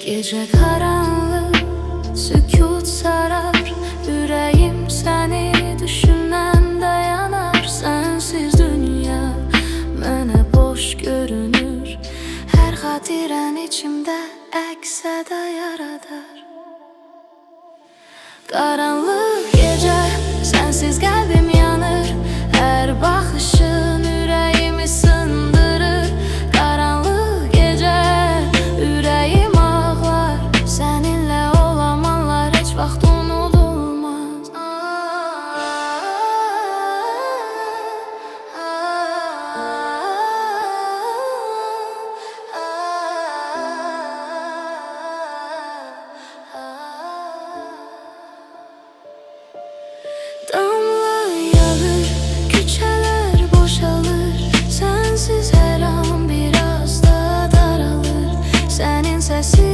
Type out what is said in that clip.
Gece karanlık, sükut sarar. Yüreğim seni düşünen dayanar. Sensiz dünya mənə boş görünür. Her xatirən içimdə əks-səda yaradar. Karanlık gece, sensiz kalbim yanır. Her bakışın yüreğimi sındırır. Karanlık gece, yüreğim ağlar. Seninle olan anlar hiç vaxt unudulmaz. Damla yağır, küçələr boşalır. Sensiz her an biraz da daralır. Senin sesin